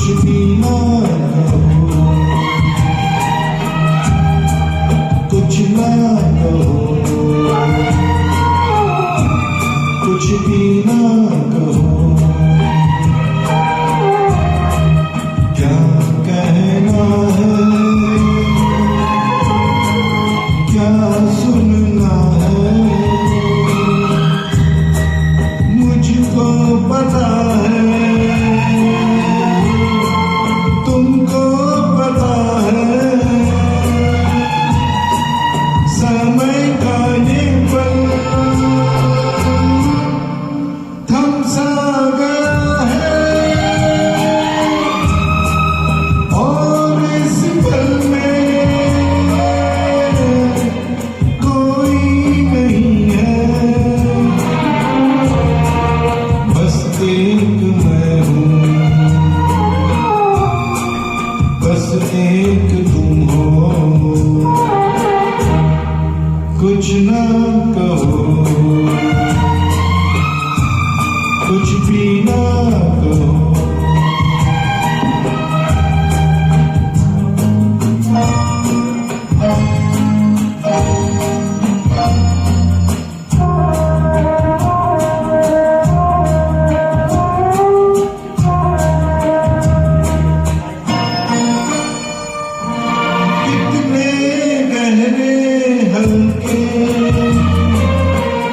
भी ना कहो, कुछ ना कहो, कुछ भी ना कहो, क्या कहना है, क्या सुनना है, मुझको पता है, तुमको पता है, समय का ये पल थम सा गया है, और इस पल में कोई नहीं है, बस एक मैं हूँ, बस एक तुम हो, कुछ ना कहो, कुछ भी ना कहो। कितने गहरे हल्के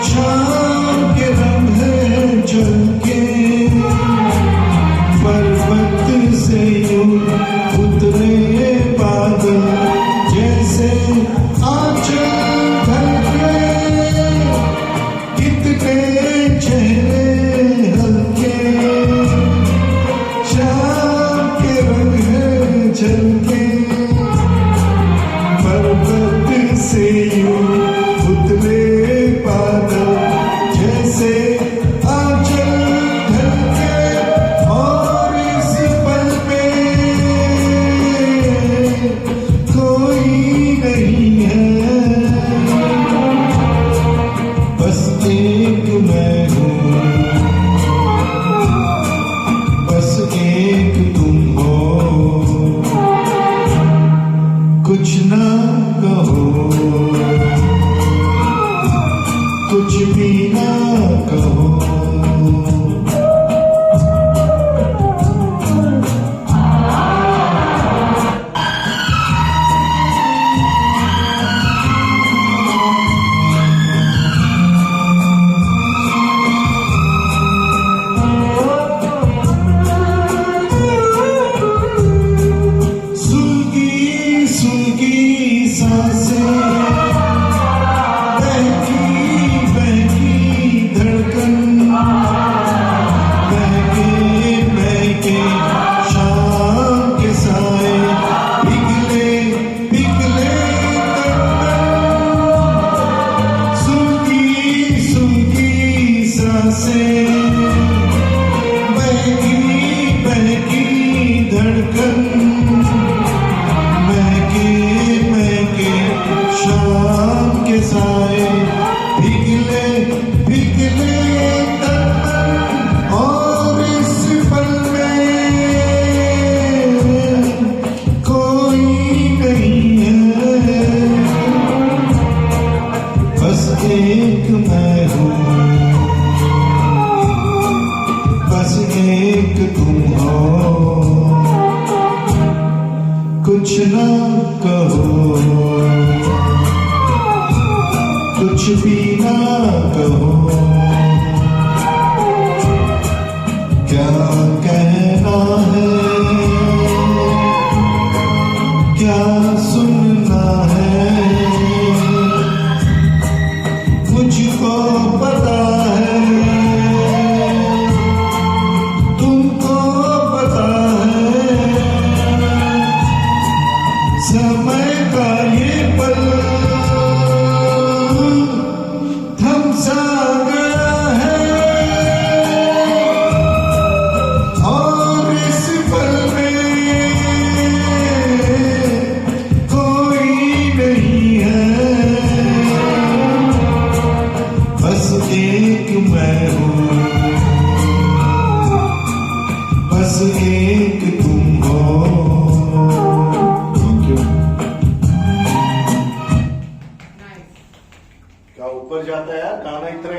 शाम के लम्हे झलके, पर्वत से यूं उतरे बादल जैसे आंचल ढलके, कितने चेहरे हल्के शाम के रंग है झलके, पर्वत से यूं उतरे बादल जैसे आंचल ढलके, और इस पल पे कोई नहीं है, बस एक मैं हूँ, बस एक तुम हो, कुछ ना कहो, कुछ भी ना कहो। सुलगी सुलगी सांसें, बहकी बहकी धड़कन, बहके बहके शाम के साए, पिघले पिघले तड़पन, सुलगी सुलगी सांसें, बहकी बहकी धड़कन, शाम के साए, पिघले पिघले तड़पन, और इस पल में कोई नहीं है, बस एक मैं हूँ, बस एक तुम हो, कुछ ना कहो, कुछ भी ना कहो, क्या कहना है, क्या सुनना है, मुझको पता है, तुमको पता है, समय का ये पल थम सा गया है, और इस पल में कोई नहीं है, बस एक मैं हूँ, बस एक तुम क्या ऊपर जाता है यार, गाना इतना